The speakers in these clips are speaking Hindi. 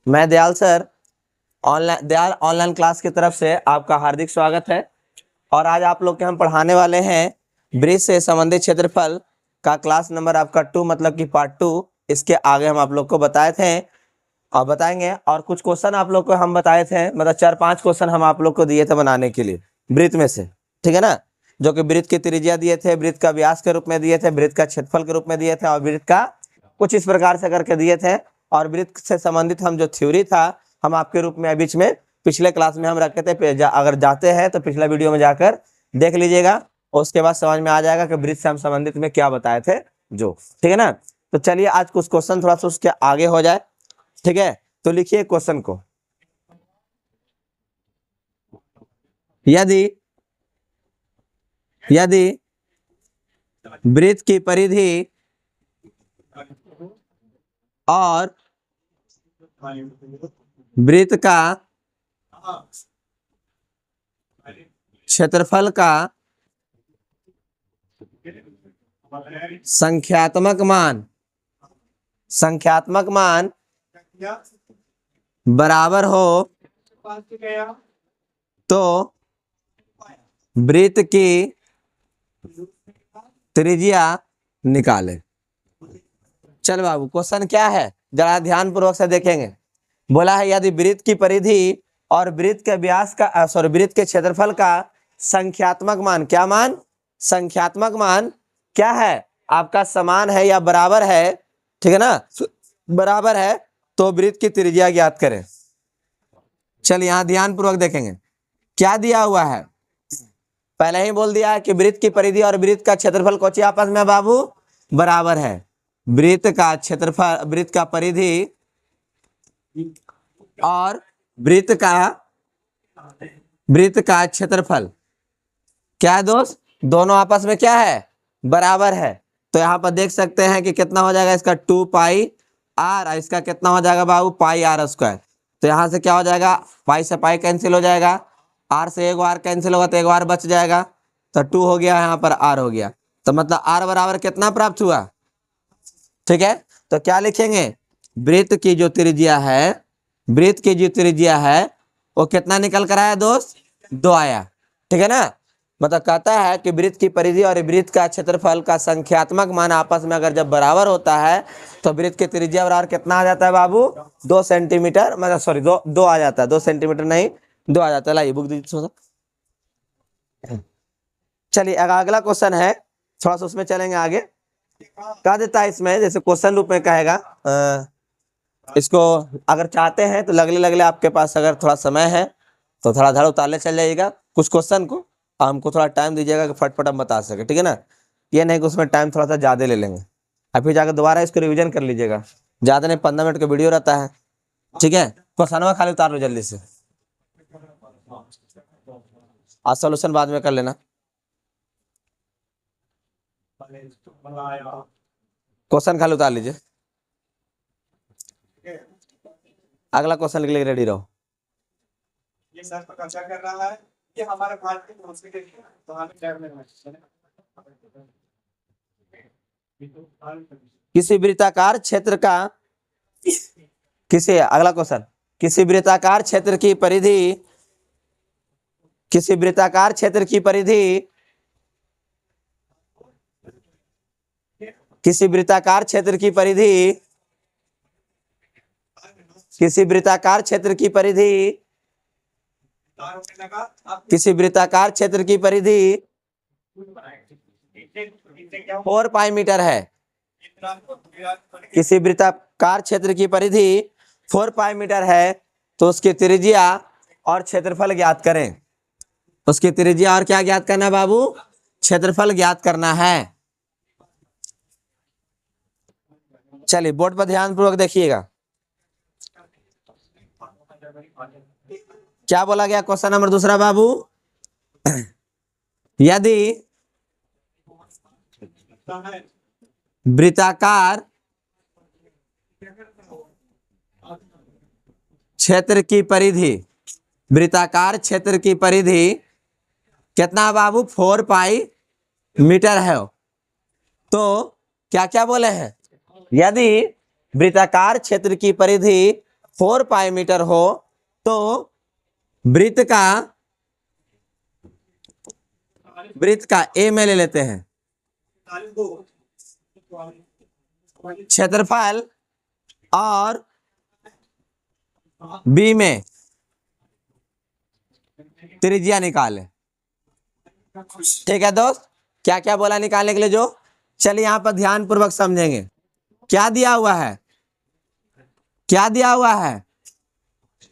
मैं Dayal sir Dayal online class की तरफ से आपका हार्दिक स्वागत है। और आज आप लोग के हम पढ़ाने वाले हैं ब्रिज से संबंधित क्षेत्रफल का क्लास नंबर आपका 2 मतलब कि पार्ट 2। इसके आगे हम आप लोग को बताए थे और बताएंगे, और कुछ क्वेश्चन आप लोग को हम बताए थे, मतलब 4-5 क्वेश्चन हम आप लोग को दिए थे बनाने के लिए वृत्त में से, ठीक है ना। जो कि वृत्त की त्रिज्या दिए थे, वृत्त का व्यास के रूप में दिए थे, वृत्त का क्षेत्रफल के रूप में दिए थे, और वृत्त का कुछ इस प्रकार से करके दिए थे। और वृत्त से संबंधित हम जो थ्योरी था हम आपके रूप में बीच में पिछले क्लास में हम रखे थे। अगर जाते हैं तो पिछला वीडियो में जाकर देख लीजिएगा, उसके बाद समझ में आ जाएगा कि वृत्त से हम संबंधित में क्या बताए थे जो, ठीक है ना। तो चलिए आज कुछ क्वेश्चन थोड़ा सा उसके आगे हो जाए, ठीक है। तो लिखिए क्वेश्चन को, यदि यदि वृत्त की परिधि और वृत्त का क्षेत्रफल का संख्यात्मक मान बराबर हो तो वृत्त की त्रिज्या निकाले। चल बाबू, क्वेश्चन क्या है जरा ध्यान पूर्वक से देखेंगे। बोला है यदि वृत्त की परिधि और वृत्त के व्यास का वृत्त के क्षेत्रफल का संख्यात्मक मान, क्या मान, संख्यात्मक मान क्या है आपका, समान है या बराबर है, ठीक है ना, बराबर है, तो वृत्त की त्रिज्या ज्ञात करें। चल यहां ध्यान पूर्वक देखेंगे क्या दिया हुआ है। पहले ही बोल दिया है कि वृत्त की परिधि और वृत्त का क्षेत्रफल कोची आपस में बाबू बराबर है। वृत्त का क्षेत्रफल, वृत्त का परिधि और वृत्त का क्षेत्रफल क्या है दोस्त, दोनों आपस में क्या है, बराबर है। तो यहाँ पर देख सकते हैं कि कितना हो जाएगा इसका 2 पाई आर, इसका कितना हो जाएगा बाबू पाई आर स्क्वायर। तो यहाँ से क्या हो जाएगा, पाई से पाई कैंसिल हो जाएगा, आर से एक बार कैंसिल होगा तो एक बार बच जाएगा, तो 2 हो गया, यहाँ पर आर हो गया। तो मतलब आर बराबर कितना प्राप्त हुआ, ठीक है। तो क्या लिखेंगे, वृत्त की जो त्रिज्या है, वृत्त की जो त्रिज्या है वो कितना निकल कर आया दोस्त, 2 आया, ठीक है ना। मतलब कहता है कि वृत्त की परिधि और वृत्त का क्षेत्रफल का संख्यात्मक मान आपस में अगर जब बराबर होता है तो वृत्त की त्रिज्या बराबर कितना आ जाता है बाबू, 2 सेंटीमीटर, मतलब सॉरी 2 आ जाता है, 2 सेंटीमीटर नहीं 2 आ जाता है। लाइए बुक दीजिए। चलिए अगला क्वेश्चन है, थोड़ा सा उसमें चलेंगे आगे। कह देता है इसमें, जैसे क्वेश्चन रूप में कहेगा, इसको अगर चाहते हैं तो लगले लगले आपके पास अगर थोड़ा समय है तो थोड़ा धड़ उतारले चल जाइएगा कुछ क्वेश्चन को, हमको थोड़ा टाइम दीजिएगा कि फटफट हम बता सके, ठीक है ना। ये नहीं कि उसमें टाइम थोड़ा सा ज़्यादा ले लेंगे, और फिर जाकर दोबारा इसको रिवीजन कर लीजिएगा। ज़्यादा नहीं, 15 मिनट का वीडियो रहता है, ठीक है। क्वेश्चन खाली उतार लो जल्दी से, आज सोल्यूशन बाद में कर लेना। क्वेश्चन खाली उतार लीजिए, अगला क्वेश्चन के लिए रेडी रहो। ये सर पर कब्जा कर रहा है कि हमारे भारत के हॉस्पिटल तो हमें डरने किसी वृत्ताकार क्षेत्र का, अगला क्वेश्चन, किसी वृत्ताकार क्षेत्र की परिधि, किसी वृत्ताकार क्षेत्र की परिधि, किसी वृत्ताकार क्षेत्र की परिधि, किसी वृत्ताकार क्षेत्र की परिधि, किसी वृत्ताकार क्षेत्र की परिधि 4 पाई मीटर है। किसी वृत्ताकार क्षेत्र की परिधि 4 पाई मीटर है, तो उसकी त्रिज्या और क्षेत्रफल ज्ञात करें। उसकी त्रिज्या और क्या ज्ञात करना है बाबू, क्षेत्रफल ज्ञात करना है। चलिए बोर्ड पर ध्यान पूर्वक देखिएगा क्या बोला गया। क्वेश्चन नंबर दूसरा बाबू, यदि वृत्ताकार क्षेत्र की परिधि, वृत्ताकार क्षेत्र की परिधि कितना बाबू 4 पाई मीटर है, तो क्या क्या बोले हैं, यदि वृत्ताकार क्षेत्र की परिधि 4 पाई मीटर हो तो वृत्त का ए में ले लेते हैं, क्षेत्रफल और बी में त्रिज्या निकाले। ठीक है दोस्त, क्या क्या बोला निकालने के लिए जो, चलिए यहां पर ध्यान पूर्वक समझेंगे। क्या दिया हुआ है, क्या दिया हुआ है,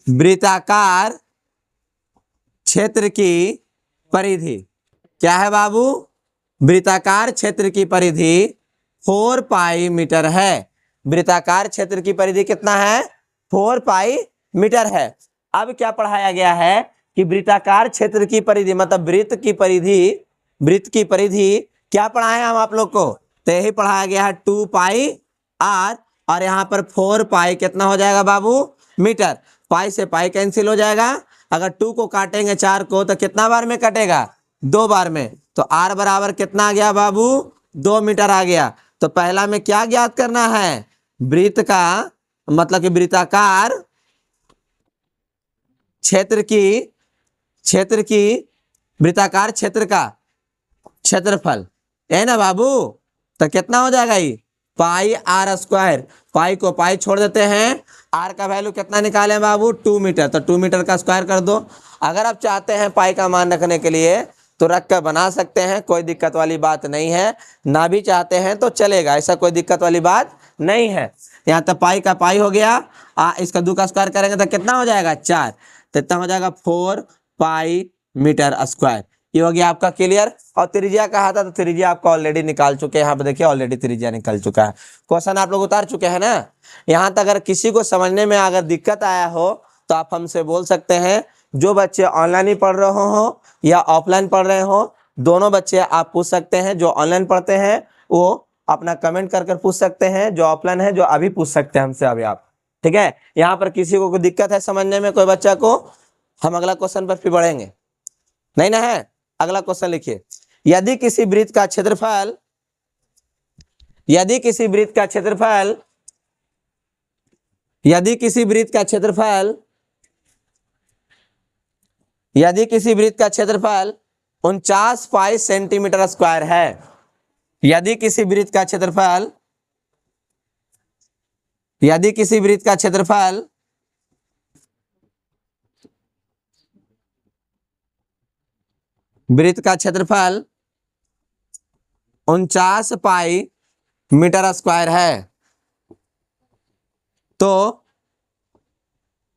वृत्ताकार क्षेत्र की परिधि। क्या है बाबू, वृत्ताकार क्षेत्र की परिधि 4 पाई मीटर है। वृत्ताकार क्षेत्र की परिधि कितना है, 4 पाई मीटर है। अब क्या पढ़ाया गया है कि वृत्ताकार क्षेत्र की परिधि मतलब वृत्त की परिधि क्या पढ़ाए हम आप लोग को, तो यही पढ़ाया गया है 2 पाई आर, और यहाँ पर 4 पाई कितना हो जाएगा बाबू, मीटर। पाई से पाई कैंसिल हो जाएगा, अगर 2 को काटेंगे 4 को तो कितना बार में कटेगा, 2 बार में, तो आर बराबर कितना आ गया बाबू, 2 मीटर आ गया। तो पहला में क्या ज्ञात करना है, वृत्त का मतलब कि वृत्ताकार क्षेत्र की वृत्ताकार क्षेत्र का क्षेत्रफल है ना बाबू, तो कितना हो जाएगा ये, पाई आर स्क्वायर। पाई को पाई छोड़ देते हैं, आर का वैल्यू कितना निकाले बाबू, 2 मीटर, तो 2 मीटर का स्क्वायर कर दो। अगर आप चाहते हैं पाई का मान रखने के लिए तो रख कर बना सकते हैं, कोई दिक्कत वाली बात नहीं है, ना भी चाहते हैं तो चलेगा, ऐसा कोई दिक्कत वाली बात नहीं है। यहाँ तक पाई का पाई हो गया, इसका 2 का स्क्वायर करेंगे तो कितना हो जाएगा, 4, तो इतना हो जाएगा 4 पाई मीटर स्क्वायर। ये हो गया आपका क्लियर। और त्रिज्या कहा था, तो त्रिज्या आपका ऑलरेडी निकाल चुके हैं, यहाँ पे देखिए ऑलरेडी त्रिज्या निकल चुका है, क्वेश्चन आप लोग उतार चुके हैं ना। यहाँ तक अगर किसी को समझने में अगर दिक्कत आया हो तो आप हमसे बोल सकते हैं। जो बच्चे ऑनलाइन ही पढ़ रहे हो या ऑफलाइन पढ़ रहे हो, दोनों बच्चे आप पूछ सकते हैं। जो ऑनलाइन पढ़ते हैं वो अपना कमेंट कर पूछ सकते हैं, जो ऑफलाइन है जो अभी पूछ सकते हैं हमसे अभी आप। ठीक है, यहाँ पर किसी को कोई दिक्कत है समझने में कोई बच्चा को, हम अगला क्वेश्चन पर फिर बढ़ेंगे, नहीं ना है। अगला क्वेश्चन लिखिए, यदि किसी वृत्त का क्षेत्रफल 49 पाई सेंटीमीटर स्क्वायर है, यदि किसी वृत्त का क्षेत्रफल 49 पाई मीटर स्क्वायर है, तो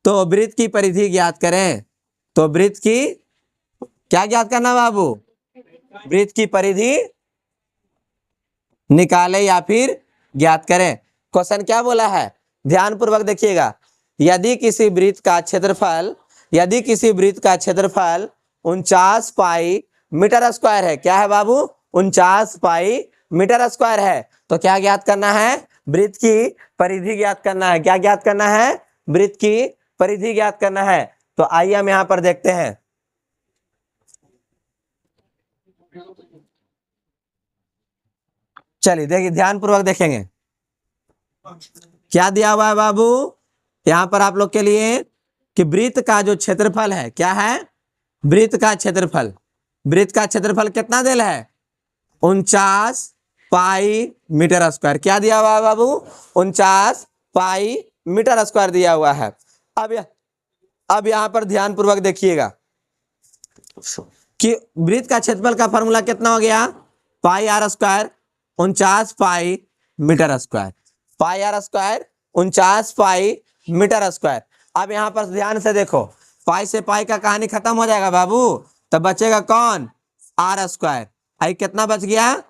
वृत्त की परिधि ज्ञात करें। तो वृत्त की क्या ज्ञात करना बाबू, वृत्त की परिधि निकाले या फिर ज्ञात करें। क्वेश्चन क्या बोला है, ध्यान पूर्वक देखिएगा। यदि किसी वृत्त का क्षेत्रफल 49 पाई मीटर स्क्वायर है, क्या है बाबू, 49 पाई मीटर स्क्वायर है, तो क्या ज्ञात करना है, वृत्त की परिधि ज्ञात करना है। क्या ज्ञात करना है, वृत्त की परिधि ज्ञात करना है। तो आइए हम यहां पर देखते हैं। चलिए देखिए, ध्यान पूर्वक देखेंगे क्या दिया हुआ है बाबू। यहां पर आप लोग के लिए कि वृत्त का जो क्षेत्रफल है, क्या है, वृत्त का क्षेत्रफल कितना दिल है, 49 पाई मीटर स्क्वायर। क्या दिया हुआ है बाबू, 49 पाई मीटर स्क्वायर दिया हुआ है। अब यहां पर ध्यान पूर्वक देखिएगा कि वृत्त का क्षेत्रफल का फॉर्मूला कितना हो गया, pi r square 49 pi metre square, pi r square 49 pi metre square. अब यहां पर ध्यान से देखो, पाई से पाई का कहानी खत्म हो जाएगा बाबू, तो बचेगा कौन, आर स्क्वायर। आई कितना बच गया,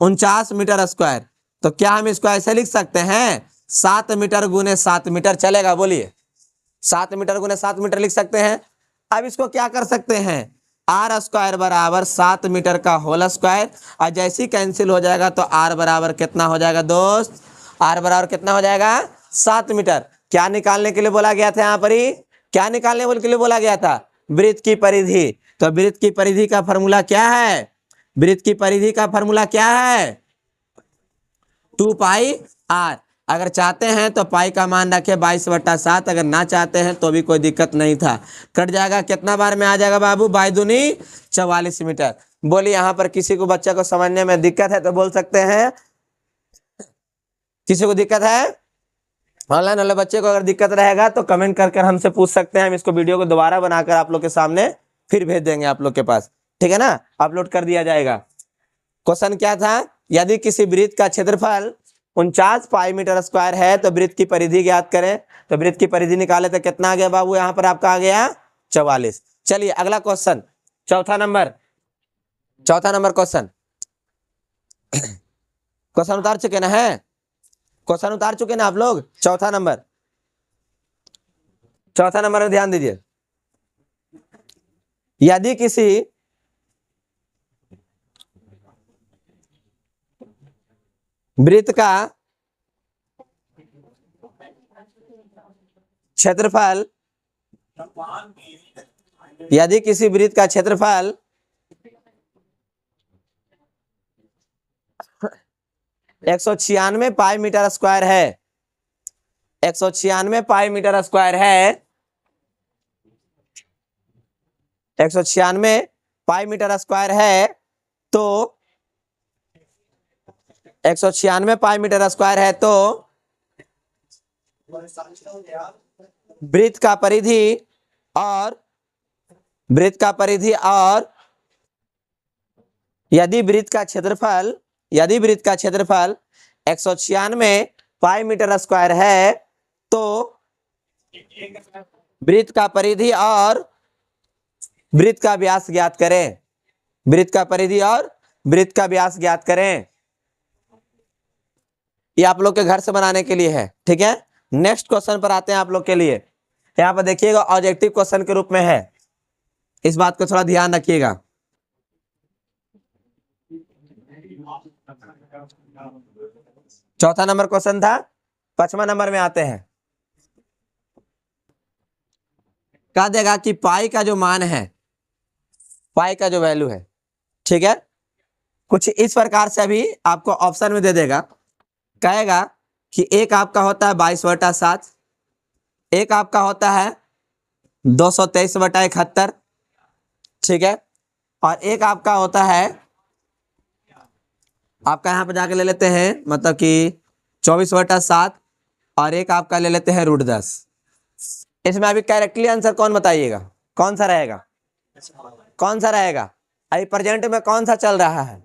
49 मीटर स्क्वायर। तो क्या हम इसको ऐसे लिख सकते हैं, 7 मीटर गुने 7 मीटर, चलेगा बोलिए, 7 मीटर गुने 7 मीटर लिख सकते हैं। अब इसको क्या कर सकते हैं, आर स्क्वायर बराबर 7 मीटर का होल स्क्वायर, और जैसे ही कैंसिल हो जाएगा तो आर बराबर कितना हो जाएगा दोस्त, आर बराबर कितना हो जाएगा, 7 मीटर। क्या निकालने के लिए बोला गया था, यहाँ पर ही क्या निकालने के लिए बोला गया था, वृत्त की परिधि। तो वृत्त की परिधि का फॉर्मूला क्या है, वृत्त की परिधि का फॉर्मूला क्या है, 2 पाई आर। अगर चाहते हैं तो पाई का मान रखे 22/7, अगर ना चाहते हैं तो भी कोई दिक्कत नहीं था। कट जाएगा, कितना बार में आ जाएगा बाबू? 22×44 मीटर। बोलिए, यहाँ पर किसी को बच्चे को समझने में दिक्कत है तो बोल सकते हैं। किसी को दिक्कत है? ऑनलाइन वाले बच्चे को अगर दिक्कत रहेगा तो कमेंट कर कर हमसे पूछ सकते हैं। हम इसको वीडियो को दोबारा बनाकर आप लोग के सामने फिर भेज देंगे आप लोग के पास, ठीक है ना? अपलोड कर दिया जाएगा। क्वेश्चन क्या था? यदि किसी वृत्त का क्षेत्रफल 49 पाई मीटर स्क्वायर है तो वृत्त की परिधि ज्ञात करें। तो वृत्त की परिधि निकाले तो कितना आ गया बाबू? यहाँ पर आपका आ गया 44। चलिए अगला क्वेश्चन, चौथा नंबर क्वेश्चन। क्वेश्चन उतार चुके ना? है क्वेश्चन उतार चुके ना आप लोग? चौथा नंबर में ध्यान दीजिए। यदि किसी वृत्त का क्षेत्रफल, यदि किसी वृत्त का क्षेत्रफल 196 पाई मीटर स्क्वायर है, 196 पाई मीटर स्क्वायर है, 196 पाई मीटर स्क्वायर है, तो 196 पाई मीटर स्क्वायर है तो वृत्त का परिधि और यदि वृत्त का क्षेत्रफल 196 पाई मीटर स्क्वायर है तो वृत्त का परिधि और वृत्त का व्यास ज्ञात करें। वृत्त का परिधि और वृत्त का व्यास ज्ञात करें। ये आप लोग के घर से बनाने के लिए है, ठीक है? नेक्स्ट क्वेश्चन पर आते हैं आप लोग के लिए। यहाँ पर देखिएगा, ऑब्जेक्टिव क्वेश्चन के रूप में है, इस बात को थोड़ा ध्यान रखिएगा। चौथा नंबर क्वेश्चन था। 5वां नंबर में आते हैं। कह देगा कि पाई का जो मान है, पाई का जो वैल्यू है, ठीक है, कुछ इस प्रकार से अभी आपको ऑप्शन में दे देगा। कहेगा कि एक आपका होता है 22/7, एक आपका होता है 223/71, ठीक है, और एक आपका होता है, आपका यहाँ पे जाके ले लेते हैं मतलब कि 24/7, और एक आपका ले लेते हैं √10। इसमें अभी करेक्टली आंसर कौन बताइएगा? कौन सा रहेगा? अभी प्रेजेंट में कौन सा चल रहा है?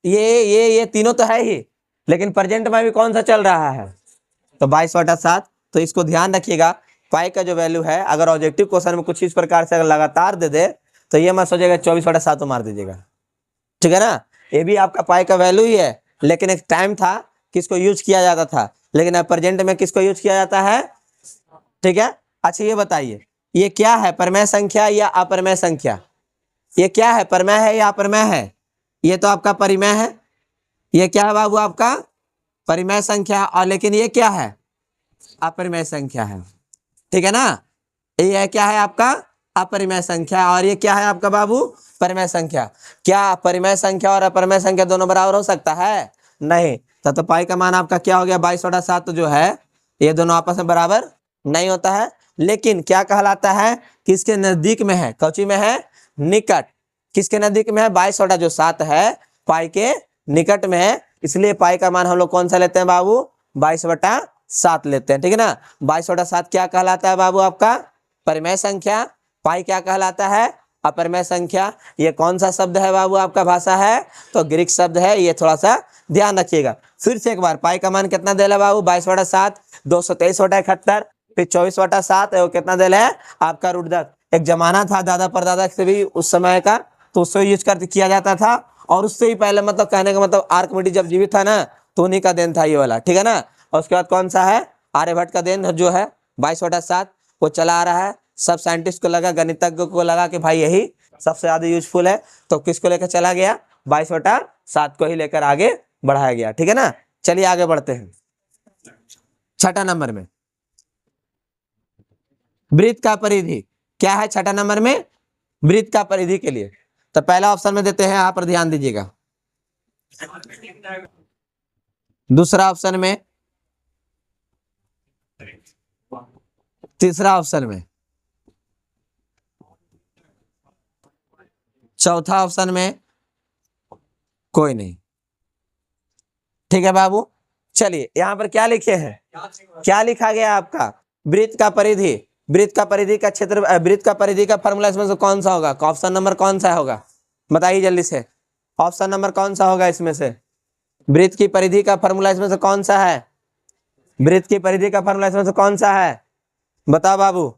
ये तीनों तो है ही, लेकिन प्रेजेंट में भी कौन सा चल रहा है? तो 22/7। तो इसको ध्यान रखिएगा, पाई का जो वैल्यू है, अगर ऑब्जेक्टिव क्वेश्चन में कुछ इस प्रकार से अगर लगातार दे दे तो ये मत सोचेगा 24/7 मार दीजिएगा, ठीक है ना? ये भी आपका पाई का वैल्यू ही है, लेकिन एक टाइम था किसको यूज किया जाता था, लेकिन अब प्रेजेंट में किसको यूज किया जाता है, ठीक है? अच्छा ये बताइए, ये क्या है, परिमेय संख्या या अपरिमेय संख्या? ये क्या है, परिमेय है या अपरिमेय है? ये तो आपका परिमेय है। ये क्या है बाबू? आपका परिमेय संख्या। और लेकिन ये क्या है? अपरिमेय संख्या है, ठीक है ना? ये क्या है आपका? अपरिमेय संख्या। और ये क्या है आपका बाबू? परिमेय संख्या। क्या परिमेय संख्या और अपरिमेय संख्या दोनों बराबर हो सकता है? नहीं। तो पाई का मान आपका क्या हो गया? 22/7 जो है, ये दोनों आपस में बराबर नहीं होता है। लेकिन क्या कहलाता है? किसके नजदीक में है? कौची में है? निकट। किसके नजदीक में है? 22/7 है पाई के निकट में है, इसलिए पाई का मान हम लोग कौन सा लेते हैं बाबू? 22/7 लेते हैं, ठीक है ना? 22/7 क्या कहलाता है बाबू? आपका परिमेय संख्या। पाई क्या कहलाता है? अपरिमेय संख्या। ये कौन सा शब्द है बाबू? आपका भाषा है तो ग्रीक शब्द है, ये थोड़ा सा ध्यान रखिएगा। फिर से एक बार, पाई का मान कितना देला बाबू? 22/7, 223/71, फिर 24/7, कितना देला है आपका? √10। एक जमाना था दादा परदादा से भी उस समय का, तो उससे यूज कर किया जाता था। और उससे ही पहले मतलब कहने का मतलब आर्किमिडीज जब जीवित था ना, तो उन्हीं का देन था ये वाला, ठीक है ना? और उसके बाद कौन सा है? आर्यभट्ट का देन जो है 22/7 वो चला आ रहा है। सब साइंटिस्ट को लगा, गणितज्ञ को लगा कि भाई यही सबसे ज्यादा यूजफुल है, तो किसको लेकर चला गया? 22/7 को ही लेकर आगे बढ़ाया गया, ठीक है ना? चलिए आगे बढ़ते हैं। 6ठा नंबर में वृत्त का परिधि क्या है? 6ठा नंबर में वृत्त का परिधि के लिए तो पहला ऑप्शन में देते हैं, यहाँ पर ध्यान दीजिएगा। दूसरा ऑप्शन में, तीसरा ऑप्शन में, चौथा ऑप्शन में कोई नहीं। ठीक है बाबू, चलिए यहाँ पर क्या लिखे हैं, क्या लिखा गया आपका, वृत्त का परिधि, वृत्त का परिधि का क्षेत्र, वृत्त का परिधि का फॉर्मूला इसमें से कौन सा होगा, ऑप्शन नंबर कौन सा होगा, बताइए जल्दी से, ऑप्शन नंबर कौन सा होगा इसमें से, वृत्त की परिधि का फॉर्मूला इसमें से कौन सा है, वृत्त की परिधि का फॉर्मूला इसमें से कौन सा है, बताओ बाबू,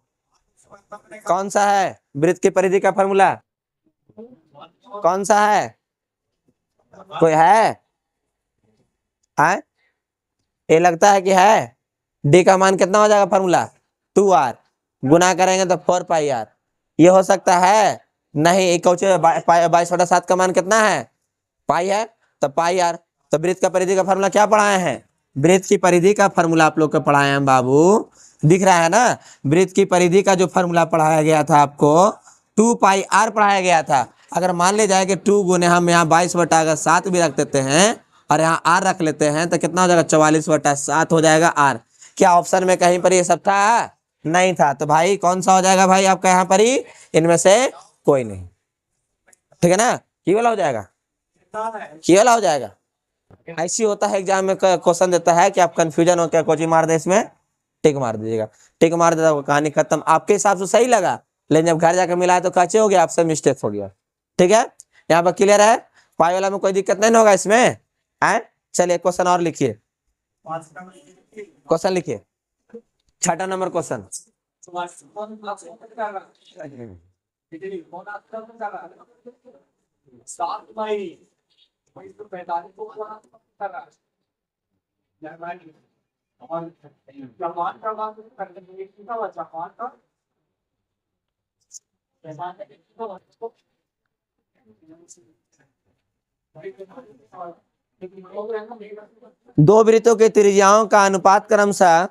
कौन सा है वृत्त की परिधि का फॉर्मूला, कौन सा है, कोई है, ये लगता है कि है, डी का मान कितना हो जाएगा फॉर्मूला, 2r, गुना करेंगे तो 4πr, ये हो सकता है, नहीं, एक 22/7 का मान कितना है, पाई है, तो πr, तो वृत्त का परिधि का फॉर्मूला क्या पढ़ाए हैं, वृत्त की परिधि का फॉर्मूला आप लोग को पढ़ाए हैं बाबू, दिख रहा है ना, वृत्त की परिधि का जो फॉर्मूला पढ़ाया गया था आपको 2πr पढ़ाया गया था। अगर मान ले जाए कि 2 गुने हम यहाँ 22/7 भी रख देते हैं और यहाँ r रख लेते हैं तो कितना हो जाएगा, 44/7 हो जाएगा r। क्या ऑप्शन में कहीं पर ये सब था, नहीं था, तो भाई कौन सा हो जाएगा भाई आपका यहाँ पर ही, इनमें से कोई नहीं। ठीक है ना, ये वाला हो जाएगा, ये वाला हो जाएगा। ऐसी होता है एग्जाम में, क्वेश्चन देता है कि आप कंफ्यूजन हो क्या, कोची मार दे, इसमें टिक मार दीजिएगा, टिक मार देता, कहानी खत्म। आपके हिसाब से सही लगा, लेकिन जब घर जाकर मिला तो कच्चे हो गया, आपसे मिस्टेक हो गया। ठीक है, यहाँ पर क्लियर है, पाई वाला में कोई दिक्कत नहीं होगा इसमें। चलिए क्वेश्चन और लिखिए, क्वेश्चन लिखिए, 6ठा नंबर क्वेश्चन, दो वृत्तों की त्रिज्याओं का अनुपात क्रमशः,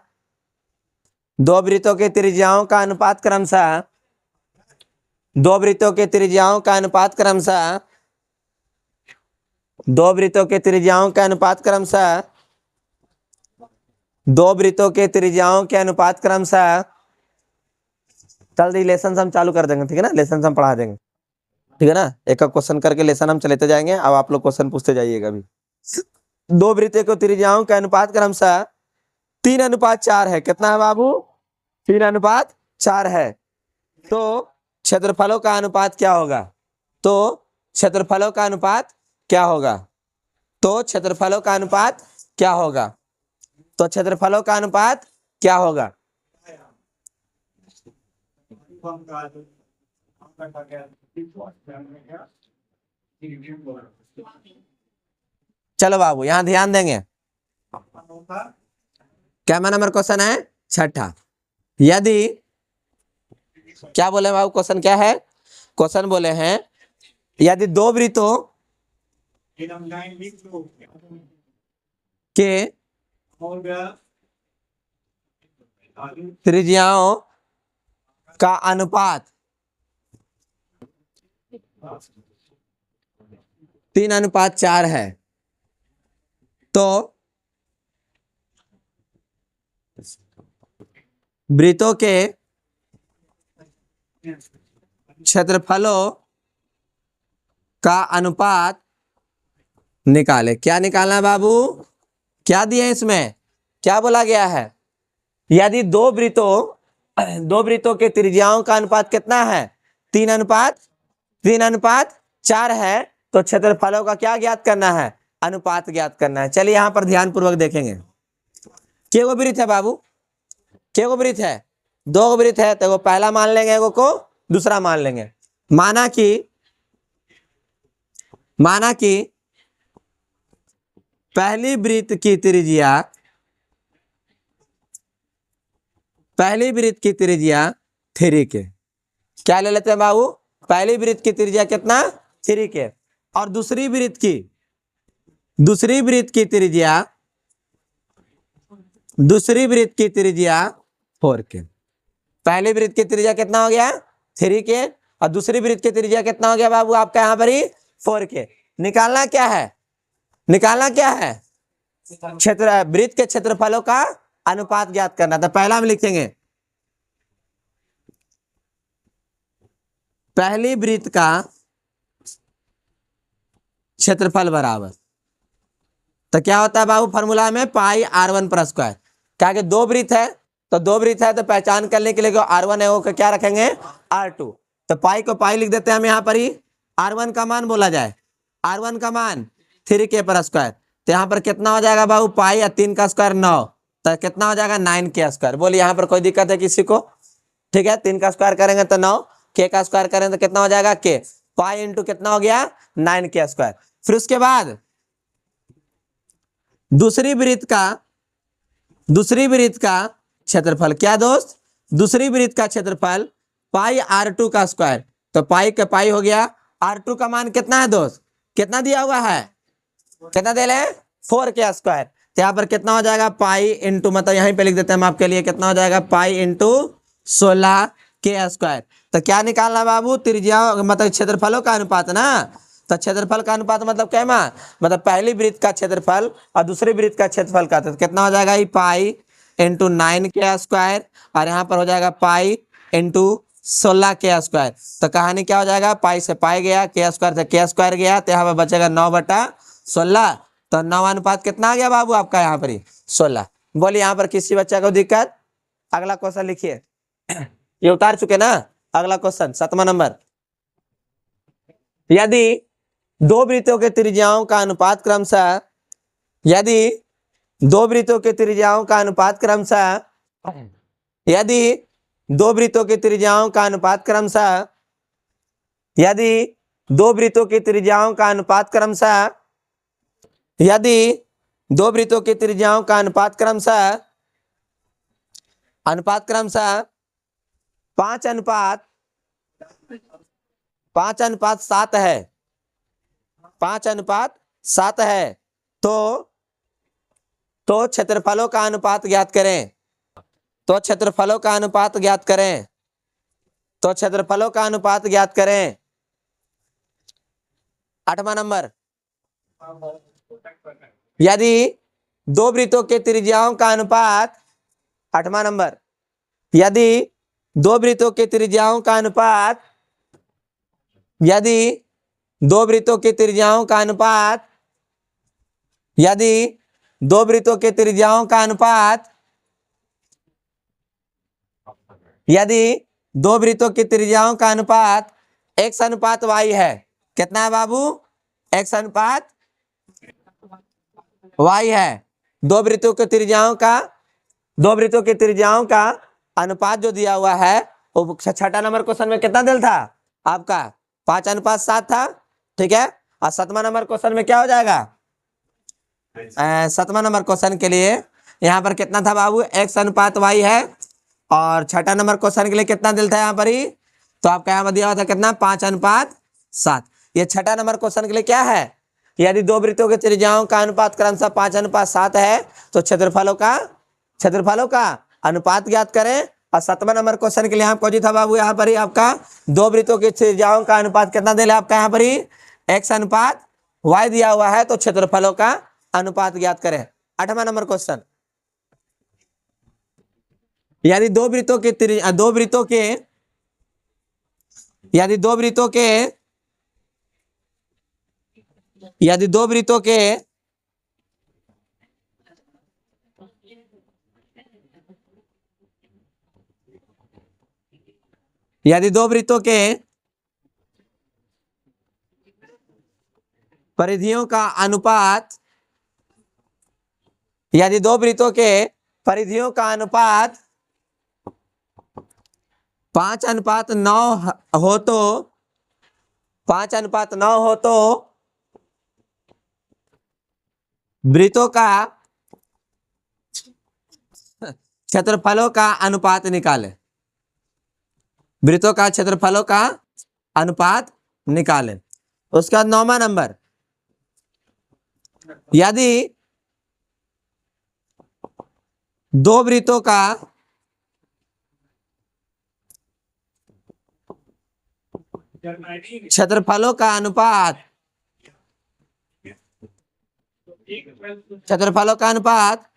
दो वृत्तों की त्रिज्याओं का अनुपात क्रमशः, दो वृत्तों के त्रिज्याओं का अनुपात क्रमशः, दो वृत्तों के त्रिज्याओं का अनुपात क्रमशः, दो वृत्तों के त्रिज्याओं के अनुपात क्रमशः, जल्दी लेसन हम चालू कर देंगे, ठीक है ना, लेसन हम पढ़ा देंगे, ठीक है ना, एक क्वेश्चन करके लेसन हम चलेते जाएंगे। अब आप लोग क्वेश्चन पूछते जाइएगा भी। दो वृत्तों को त्रिज्याओं का अनुपात क्रमशः 3:4 है, कितना है बाबू, 3:4 है, तो क्षेत्रफलों का अनुपात क्या होगा, तो क्षेत्रफलों का अनुपात क्या होगा, तो क्षेत्रफलों का अनुपात क्या होगा, तो क्षेत्रफलों का अनुपात क्या होगा, चलो बाबू यहाँ ध्यान देंगे। क्या नंबर क्वेश्चन है, 6ठा। यदि, क्या बोले बाबू, क्वेश्चन क्या है, क्वेश्चन बोले हैं यदि दो वृत्तों के त्रिज्याओं का अनुपात 3:4 है, तो वृत्तों के क्षेत्रफलों का अनुपात निकाले। क्या निकालना है बाबू, क्या दिए इसमें, क्या बोला गया है, यदि दो वृत्तों के त्रिज्याओं का अनुपात कितना है, 3:4 है, तो क्षेत्रफलों का क्या ज्ञात करना है, अनुपात ज्ञात करना है। चलिए यहाँ पर ध्यान पूर्वक देखेंगे, केगो वृत्त है बाबू, केगो वृत्त है, दो वृत्त है, तो वो पहला मान लेंगे, एगो को दूसरा मान लेंगे। माना कि पहली वृत्त की त्रिज्या 3 के, क्या ले लेते हैं बाबू, पहली वृत्त की त्रिज्या कितना, 3 के, और दूसरी वृत्त की त्रिज्या 4 के। पहली वृत्त की त्रिज्या कितना हो गया, 3 के, और दूसरी वृत्त की त्रिज्या कितना हो गया बाबू आपका यहाँ पर ही 4 के। निकालना क्या है, क्षेत्र वृत्त के क्षेत्रफलों का अनुपात ज्ञात करना। तो पहला हम लिखेंगे पहली वृत्त का क्षेत्रफल बराबर, तो क्या होता है बाबू फॉर्मूला में पाई R1 पर स्क्वायर। क्या कि दो वृत्त है, तो दो वृत्त है तो पहचान करने के लिए R1 है वो क्या रखेंगे R2। तो पाई को पाई लिख देते हैं हम यहाँ पर ही। R1 का मान बोला जाए, R1 का मान 3k पर स्क्वायर, तो यहाँ पर कितना हो जाएगा बाबू पाई या 3 का स्क्वायर 9, तो कितना हो जाएगा 9k स्क्वायर। बोलिए यहाँ पर कोई दिक्कत है किसी को? ठीक है, 3 का स्क्वायर करेंगे तो 9, k का स्क्वायर करेंगे तो कितना हो जाएगा k, पाई इंटू कितना हो गया 9k स्क्वायर। फिर उसके बाद दूसरी वृत्त का क्षेत्रफल क्या दोस्त, दूसरी वृत्त का क्षेत्रफल पाई R2 का स्क्वायर, तो पाई का पाई हो गया, R2 का मान कितना है दोस्त, कितना दिया हुआ है, कितना दे रहे 4k स्क्वायर। तो यहाँ पर कितना हो जाएगा पाई इंटू, मतलब यहीं पे लिख देते हैं हम आपके लिए, कितना हो जाएगा पाई इंटू 16k स्क्वायर। तो क्या निकालना बाबू, त्रिज्या मतलब क्षेत्रफलों का अनुपात ना। तो क्षेत्रफल का अनुपात मतलब क्या है, मतलब पहली वृत्त का क्षेत्रफल और दूसरी वृत्त का क्षेत्रफल का, तो कितना हो जाएगा ये पाई इंटू 9k स्क्वायर, और यहाँ पर हो जाएगा पाई इंटू 16k स्क्वायर। तो कहानी क्या हो जाएगा, पाई से पाई गया, k स्क्वायर से k स्क्वायर गया, तो यहाँ पर बचेगा 9/16। तो 9 अनुपात कितना आ गया बाबू आपका यहाँ पर ही 16। बोलिए यहाँ पर किसी बच्चा को दिक्कत? अगला क्वेश्चन लिखिए। ये उतार चुके ना। अगला क्वेश्चन 7वां नंबर, यदि दो वृत्तों के त्रिज्याओं का अनुपात क्रमशः, यदि दो वृत्तों के त्रिज्याओं का अनुपात क्रमशः, यदि दो वृत्तों की त्रिज्याओं का अनुपात क्रमशः, यदि दो वृत्तों की त्रिज्याओं का अनुपात क्रमशः, यदि दो वृत्तों की त्रिज्याओं का अनुपात क्रमशः 5:7 है, 5:7 है, तो क्षेत्रफलों का अनुपात ज्ञात करें, तो क्षेत्रफलों का अनुपात ज्ञात करें, तो क्षेत्रफलों का अनुपात ज्ञात करें। 8वां नंबर, यदि दो वृत्तों के त्रिज्याओं का अनुपात, 8वां नंबर, यदि दो वृत्तों के त्रिज्याओं का अनुपात, यदि दो वृत्तों के त्रिज्याओं का अनुपात, यदि दो वृत्तों के त्रिज्याओं का अनुपात, यदि दो वृत्तों की त्रिज्याओं का अनुपात x अनुपात y है, कितना है बाबू, x अनुपात y है। दो वृत्तों की त्रिज्याओं का, दो वृत्तों की त्रिज्याओं का अनुपात जो दिया हुआ है वो 6ठा नंबर क्वेश्चन में कितना दिल था आपका 5:7 था। ठीक है, और 7वां नंबर क्वेश्चन में क्या हो जाएगा, 7वां नंबर क्वेश्चन के लिए यहाँ पर कितना था बाबू, x अनुपात y है, और 6ठा नंबर क्वेश्चन के लिए कितना दिल था यहाँ पर ही, तो आपका यहाँ पर दिया हुआ था कितना 5:7। ये 6ठा नंबर क्वेश्चन के लिए क्या है, यदि दो वृत्तों के त्रिज्याओं का अनुपात क्रमशः 5:7 है तो क्षेत्रफलों का अनुपात ज्ञात करें। और 7वां नंबर क्वेश्चन के लिए आपको जी था बाबू यहाँ पर ही आपका दो वृत्तों की त्रिज्याओं का अनुपात कितना दिया आपका यहाँ पर ही x अनुपात y दिया हुआ है, तो क्षेत्रफलों का अनुपात ज्ञात करें। 8वां नंबर क्वेश्चन, यदि दो वृत्तों के दो वृत्तों के, यदि दो वृत्तों के, यदि दो वृत्तों के यदि दो वृत्तों के परिधियों का अनुपात, यदि दो वृत्तों के परिधियों का अनुपात 5:9 हो तो, 5:9 हो तो वृत्तों का क्षेत्रफलों का अनुपात निकाले, वृत्तों का क्षेत्रफलों का अनुपात निकालें। उसके बाद 9वां नंबर, यदि दो वृत्तों का क्षेत्रफलों का अनुपात क्षेत्रफलों का अनुपात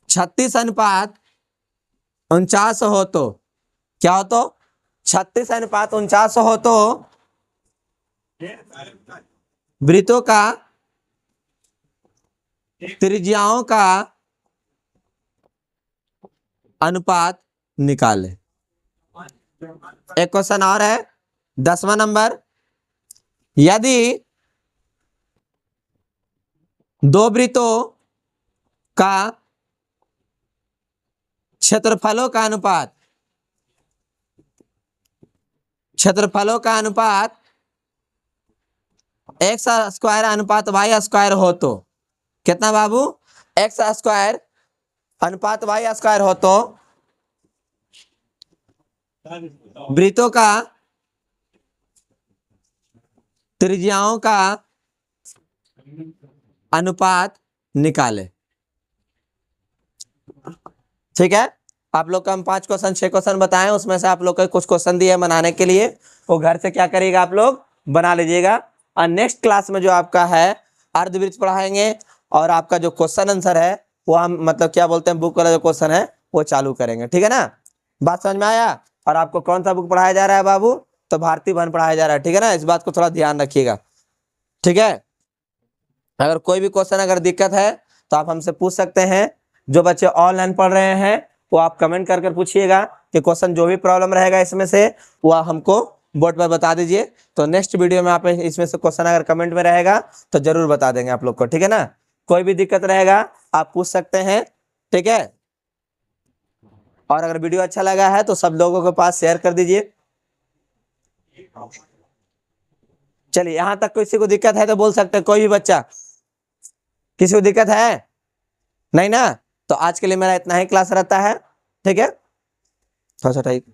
36:49 हो तो क्या हो तो 36:49 हो तो वृत्तों का त्रिज्याओं का अनुपात निकाले। एक क्वेश्चन और है 10वां नंबर, यदि दो वृत्तों का क्षेत्रफलों का अनुपात एक्स स्क्वायर अनुपात वाई स्क्वायर हो तो कितना बाबू, एक्स स्क्वायर अनुपात वाई स्क्वायर हो तो वृत्तों का त्रिज्याओं का अनुपात निकाले। ठीक है, आप लोग का हम 5 क्वेश्चन 6 क्वेश्चन बताएं, उसमें से आप लोग को कुछ क्वेश्चन दिए बनाने के लिए, वो घर से क्या करिएगा आप लोग बना लीजिएगा। और नेक्स्ट क्लास में जो आपका है अर्धवृत्त पढ़ाएंगे और आपका जो क्वेश्चन आंसर है वो हम मतलब क्या बोलते हैं बुक वाला जो क्वेश्चन है वो चालू करेंगे। ठीक है ना, बात समझ में आया। और आपको कौन सा बुक पढ़ाया जा रहा है बाबू, तो भारती भवन पढ़ाया जा रहा है। ठीक है ना, इस बात को थोड़ा ध्यान रखिएगा। ठीक है, अगर कोई भी क्वेश्चन अगर दिक्कत है तो आप हमसे पूछ सकते हैं। जो बच्चे ऑनलाइन पढ़ रहे हैं वो आप कमेंट कर पूछिएगा कि क्वेश्चन जो भी प्रॉब्लम रहेगा इसमें से वो हमको बोर्ड पर बता दीजिए। तो नेक्स्ट वीडियो में आप इसमें से क्वेश्चन अगर कमेंट में रहेगा तो जरूर बता देंगे आप लोग को। ठीक है ना, कोई भी दिक्कत रहेगा आप पूछ सकते हैं। ठीक है, और अगर वीडियो अच्छा लगा है तो सब लोगों के पास शेयर कर दीजिए। चलिए, यहां तक किसी को दिक्कत है तो बोल सकते हैं, कोई भी बच्चा, किसी को दिक्कत है नहीं ना, तो आज के लिए मेरा इतना ही क्लास रहता है। ठीक है, थोड़ा सा टाइप